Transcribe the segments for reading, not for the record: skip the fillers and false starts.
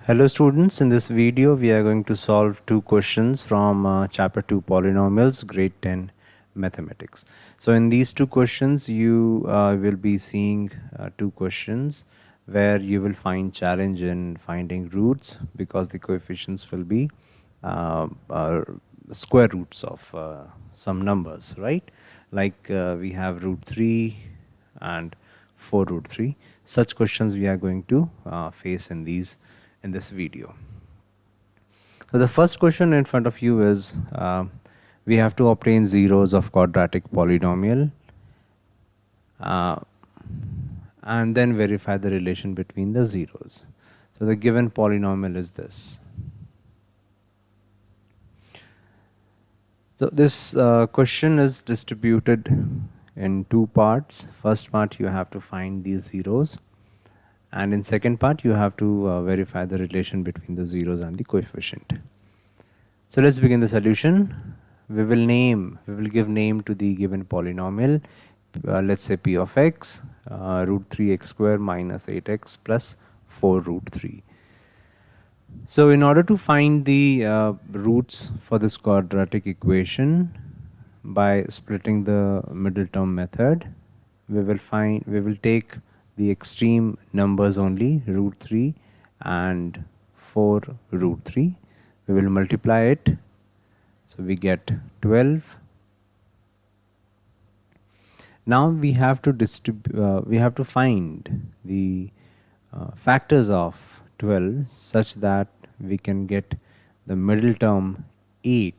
Hello students, in this video we are going to solve two questions from chapter 2 Polynomials, grade 10 mathematics. So in these two questions you will be seeing two questions where you will find challenge in finding roots because the coefficients will be uh, uh, square roots of some numbers, right? Like we have root 3 and 4 root 3. Such questions we are going to face in this video. So the first question in front of you is we have to obtain zeros of quadratic polynomial and then verify the relation between the zeros. So the given polynomial is this. So this question is distributed in two parts. First part you have to find these zeros, and in second part you have to verify the relation between the zeros and the coefficient. So let's begin the solution. We will give name to the given polynomial. Let's say p of x, root 3x square minus 8x plus 4 root 3. So in order to find the roots for this quadratic equation by splitting the middle term method, we will take the extreme numbers only, root 3 and 4 root 3. We will multiply it, so we get 12. Now we have to find the factors of 12 such that we can get the middle term 8.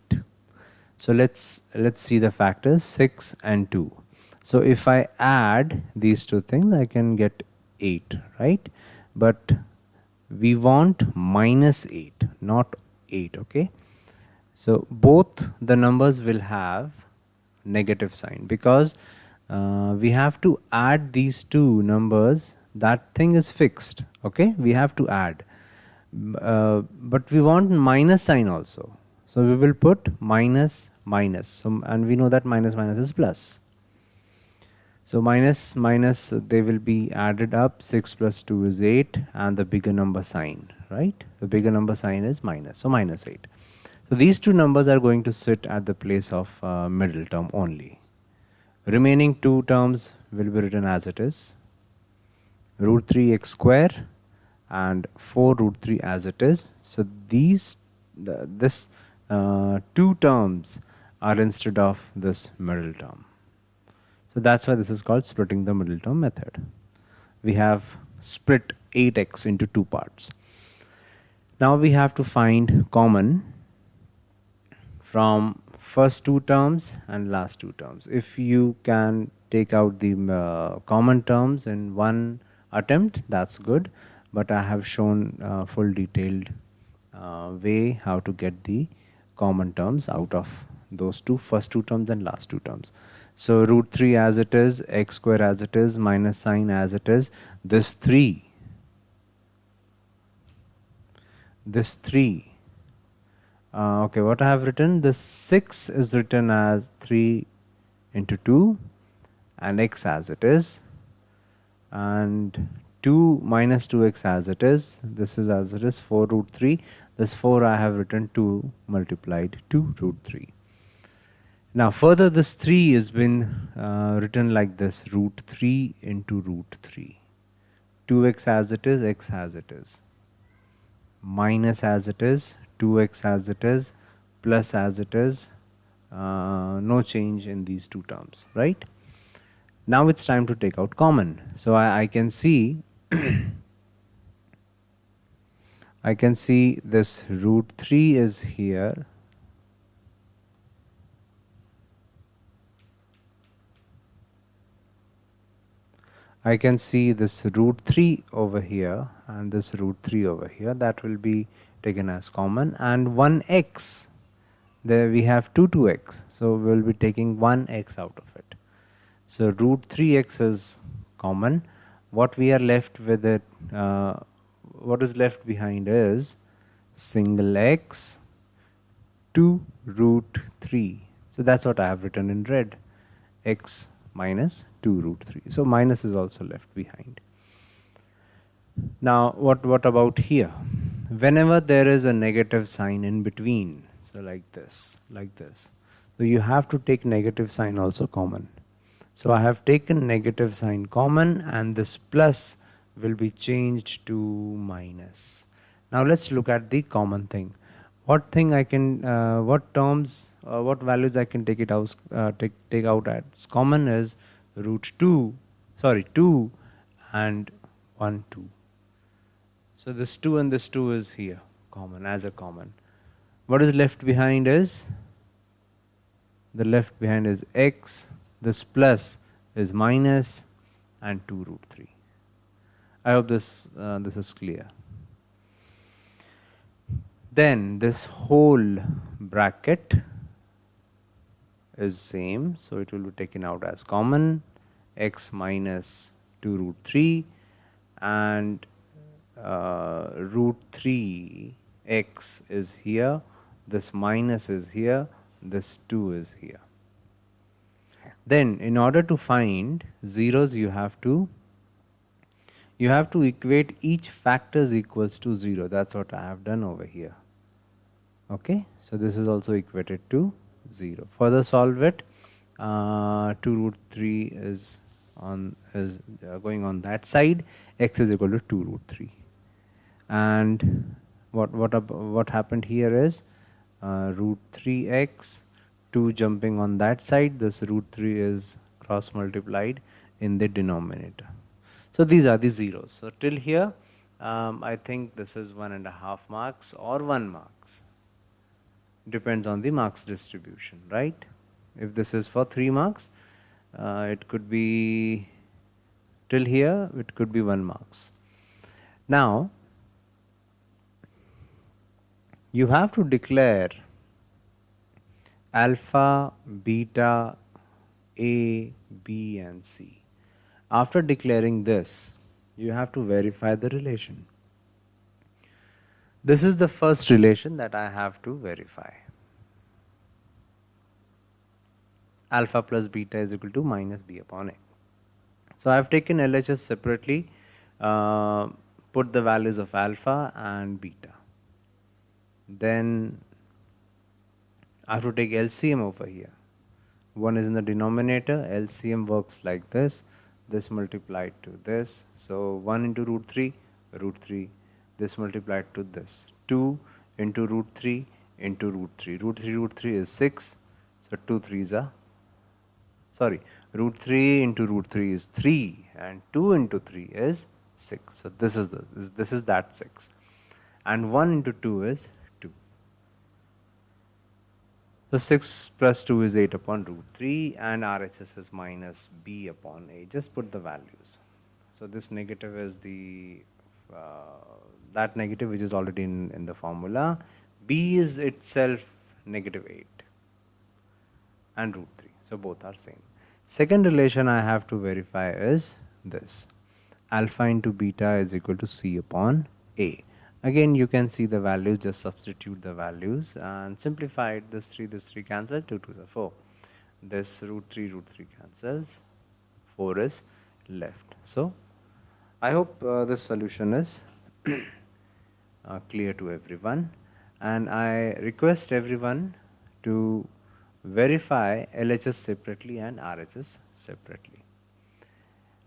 So let's see the factors 6 and 2. So if I add these two things, I can get 8, right? But we want minus 8, not 8, okay? So both the numbers will have negative sign because we have to add these two numbers. That thing is fixed, okay? We have to add, but we want minus sign also. So we will put minus minus. So, and we know that minus minus is plus. So minus minus, they will be added up. 6 plus 2 is 8, and the bigger number sign, right? The bigger number sign is minus, so minus 8. So these two numbers are going to sit at the place of middle term only. Remaining two terms will be written as it is, root 3x square and 4 root 3 as it is. So these two terms are instead of this middle term. So that's why this is called splitting the middle term method. We have split 8x into two parts. Now we have to find common from first two terms and last two terms. If you can take out the common terms in one attempt, that's good, but I have shown full detailed way how to get the common terms out of those first two terms and last two terms. So root 3 as it is, x square as it is, minus sign as it is, this 3, okay, what I have written, this 6 is written as 3 into 2 and x as it is, and 2 minus 2x as it is, this is as it is, 4 root 3, this 4 I have written 2 multiplied 2 root 3. Now further this 3 has been written like this, root 3 into root 3, 2x as it is, x as it is, minus as it is, 2x as it is, plus as it is, no change in these two terms, right? Now it's time to take out common. So I can see I can see this root 3 is here, I can see this root 3 over here and this root 3 over here, that will be taken as common, and 1x, there we have 2x, so we will be taking 1x out of it. So root 3x is common. What we are left with it, what is left behind is single x, 2 root 3. So that's what I have written in red, x minus 2 root 3. So minus is also left behind. Now what about here? whenever there is a negative sign in between, so like this, so you have to take negative sign also common. So I have taken negative sign common, and this plus will be changed to minus. Now let's look at the common thing. What thing I can, what terms, what values I can take it out, take out as common is root 2, sorry 2 and 1 2. So this 2 and this 2 is here common as a common. What is left behind is, the left behind is x, this plus is minus, and 2 root 3. I hope this is clear. Then this whole bracket is same, so it will be taken out as common, x minus 2 root 3, and root 3 x is here, this minus is here, this 2 is here. Then in order to find zeros, you have to equate each factors equals to 0. That's what I have done over here. Okay, so this is also equated to 0. Further solve it. 2 root 3 is going on that side. X is equal to 2 root 3. And what happened here is root 3x, 2 jumping on that side, this root 3 is cross multiplied in the denominator. So these are the zeros. So till here I think this is 1.5 marks or 1 marks. Depends on the marks distribution, right? If this is for 3 marks, it could be, till here it could be 1 marks. Now you have to declare alpha, beta, A, B and C. After declaring this, you have to verify the relation. This is the first relation that I have to verify. Alpha plus beta is equal to minus B upon A. So I have taken LHS separately, put the values of alpha and beta. Then I have to take LCM over here. 1 is in the denominator, LCM works like this multiplied to this. So 1 into root 3, this multiplied to this. 2 into root 3 into root 3. Root 3 is 6. So 2 3s are, sorry, root 3 into root 3 is 3 and 2 into 3 is 6. So this is that 6. And 1 into 2 is 2. So 6 plus 2 is 8 upon root 3 and RHS is minus B upon A. Just put the values. So this negative is the that negative which is already in the formula. B is itself negative 8 and root 3. So both are same. Second relation I have to verify is this. Alpha into beta is equal to C upon A. Again, you can see the values, just substitute the values and simplify it. This 3 cancel, 2 2s are 4. This root 3 cancels, 4 is left. So I hope this solution is clear to everyone, and I request everyone to verify LHS separately and RHS separately.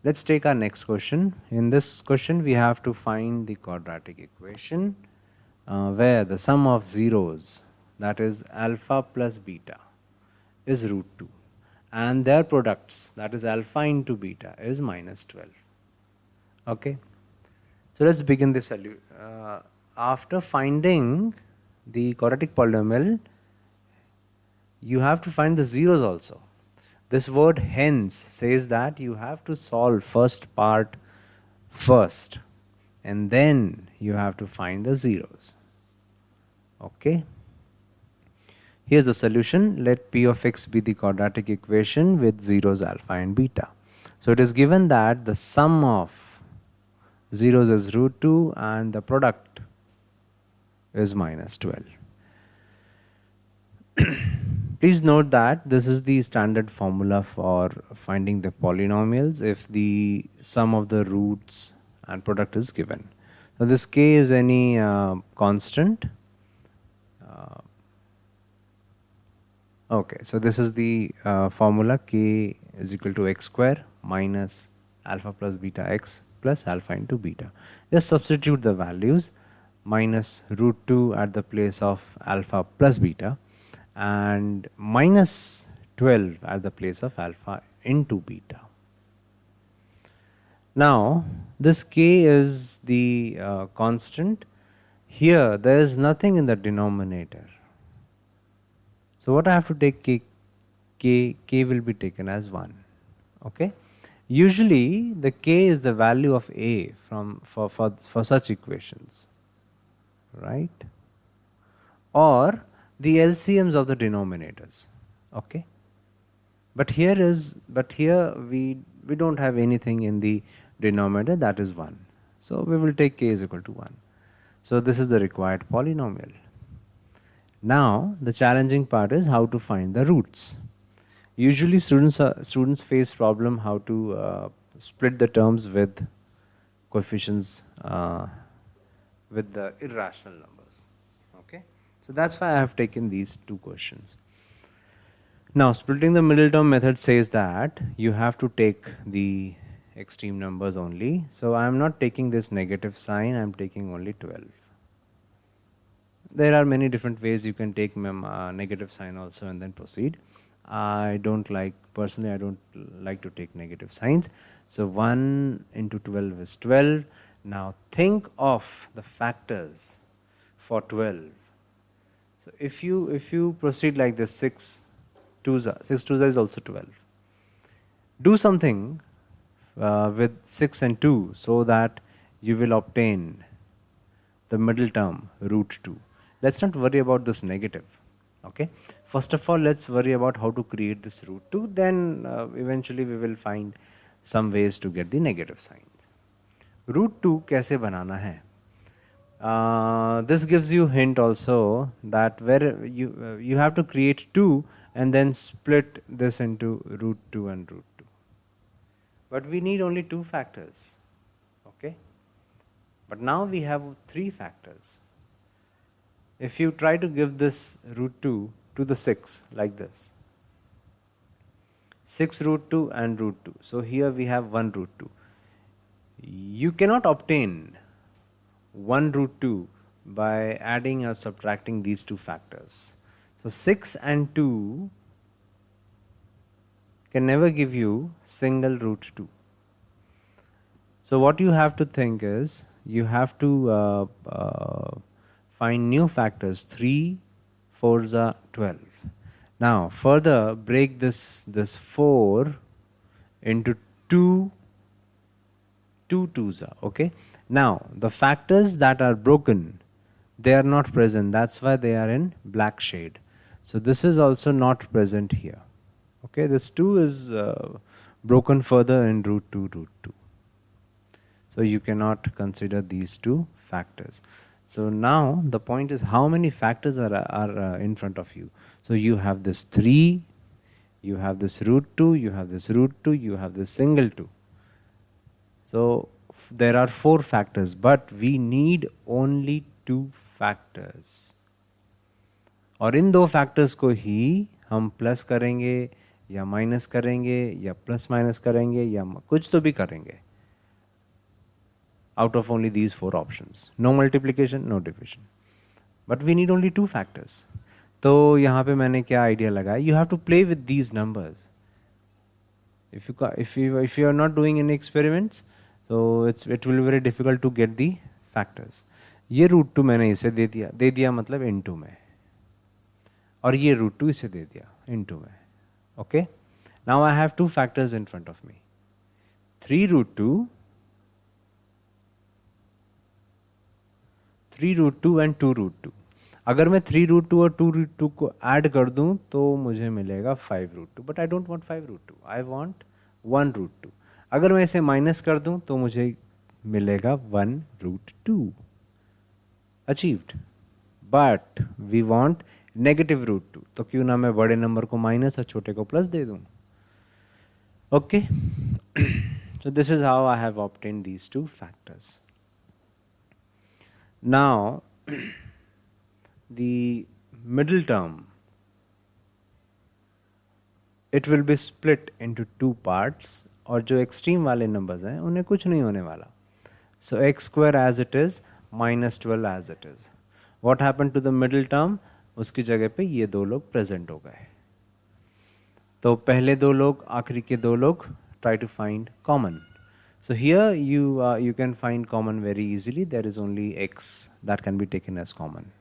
Let's take our next question. In this question, we have to find the quadratic equation where the sum of zeros, that is alpha plus beta, is root 2, and their products, that is alpha into beta, is minus 12. Okay. So let's begin this solution. After finding the quadratic polynomial, you have to find the zeros also. This word hence says that you have to solve first part first and then you have to find the zeros. Okay. Here's the solution. Let P of x be the quadratic equation with zeros alpha and beta. So it is given that the sum of zeros is root 2 and the product is minus 12. Please note that this is the standard formula for finding the polynomials if the sum of the roots and product is given. So this k is any constant. Okay, so this is the formula, k is equal to x square minus alpha plus beta x plus alpha into beta. Just substitute the values, minus root 2 at the place of alpha plus beta and minus 12 at the place of alpha into beta. Now this k is the constant. Here there is nothing in the denominator. So what I have to take, k will be taken as 1. Okay. Usually the k is the value of a for such equations, right? Or the LCMs of the denominators. Okay. But here we don't have anything in the denominator, that is 1. So we will take k is equal to 1. So this is the required polynomial. Now the challenging part is how to find the roots. Usually students face problem how to split the terms with coefficients with the irrational numbers. Okay, so that's why I have taken these two questions. Now splitting the middle term method says that you have to take the extreme numbers only. So I am not taking this negative sign, I am taking only 12. There are many different ways you can take negative sign also and then proceed. I don't like, personally I don't like to take negative signs. So 1 into 12 is 12. Now think of the factors for 12. So if you proceed like this, 6 twos is also 12. Do something with 6 and 2 so that you will obtain the middle term root 2. Let's not worry about this negative. Okay. First of all, let's worry about how to create this root 2. Then eventually we will find some ways to get the negative signs. Root 2 कैसे बनाना है? This gives you hint also that where you have to create 2 and then split this into root 2 and root 2. But we need only 2 factors. Okay. But now we have 3 factors. If you try to give this root 2 to the 6 like this, 6 root 2 and root 2. So here we have 1 root 2. You cannot obtain 1 root 2 by adding or subtracting these 2 factors. So 6 and 2 can never give you single root 2. So what you have to think is, you have to find new factors. 3 4s are 12. Now further break this 4 into 2 2s are. Okay. Now the factors that are broken, they are not present. That's why they are in black shade. So this is also not present here. Okay. This 2 is broken further in root 2. So you cannot consider these 2 factors. So now the point is, how many factors are in front of you? So you have this 3, you have this root 2, you have this root 2, you have this single 2. So there are 4 factors, but we need only 2 factors. और इन 2 factors को ही हम plus करेंगे या minus करेंगे या plus minus करेंगे या कुछ तो भी करेंगे. Out of only these 4 options. No multiplication, no division. But we need only 2 factors. तो यहाँ पे मैंने क्या idea लगाया? You have to play with these numbers. If you are not doing any experiments, so it will be very difficult to get the factors. ये root 2 मैंने इसे दे दिया मतलब into में, और ये root 2 इसे दे दिया into में. Okay. Now I have 2 factors in front of me. 3 root 2. 3 root 2 and 2 root 2. अगर मैं 3 root 2 और 2 root 2 को ऐड कर दूं तो मुझे मिलेगा 5 root 2. But I don't want 5 root 2. I want 1 root 2. अगर मैं इसे माइनस कर दूं तो मुझे मिलेगा 1 root 2. Achieved. But we want negative root 2. तो क्यों ना मैं बड़े नंबर को माइनस और छोटे को प्लस दे दूं. Okay. So this is how I have obtained these 2 factors. Now the middle term, it will be split into two parts, और जो extreme वाले numbers हैं उन्हें कुछ नहीं होने वाला. So x square as it is minus 12 as it is. What happened to the middle term? उसकी जगह पे ये दो लोग present हो गए. तो पहले दो लोग आखिरी के दो लोग try to find common. So here you can find common very easily. There is only x that can be taken as common.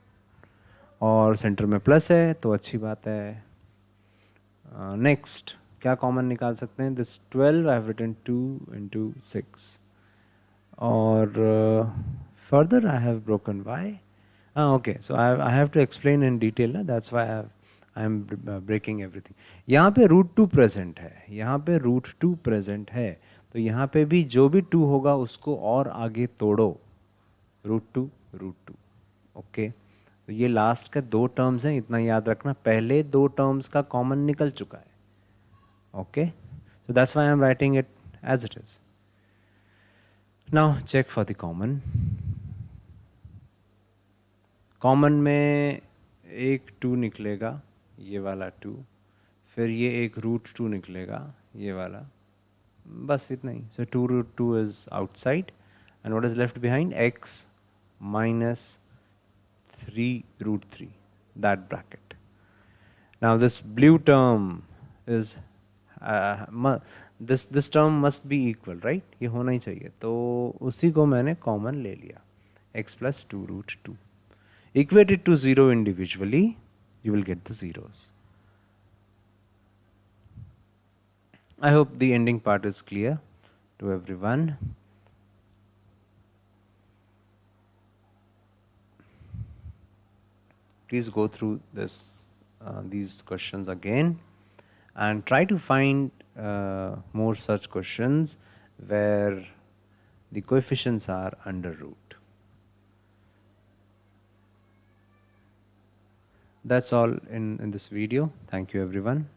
और सेंटर में प्लस है तो अच्छी बात है. नेक्स्ट क्या कॉमन निकाल सकते हैं? This 12 I have written 2 into 6 और further I have broken. Why? Okay, so I have to explain in detail ना, that's why I am breaking everything. यहाँ पे √2 प्रेजेंट है, यहाँ पे √2 प्रेजेंट है, तो यहाँ पे भी जो भी 2 होगा उसको और आगे तोड़ो, √2 √2. ओके, तो ये लास्ट का दो टर्म्स हैं, इतना याद रखना. पहले दो टर्म्स का कॉमन निकल चुका है. Okay, so that's why I am writing it as it is. Now check for the common. Common में एक 2 निकलेगा, ये वाला 2, फिर ये एक √2 निकलेगा, ये वाला, बस इतना ही. So 2 √2 is outside and what is left behind? X minus 3 √3, that bracket. Now this blue term is this term must be equal, right? ये होना ही चाहिए, तो उसी को मैंने कॉमन ले लिया, x plus 2 √2. Equate it to 0 individually, you will get the zeros. I hope the ending part is clear to everyone. Please go through these questions again and try to find more such questions where the coefficients are under root. That's all in this video. Thank you everyone.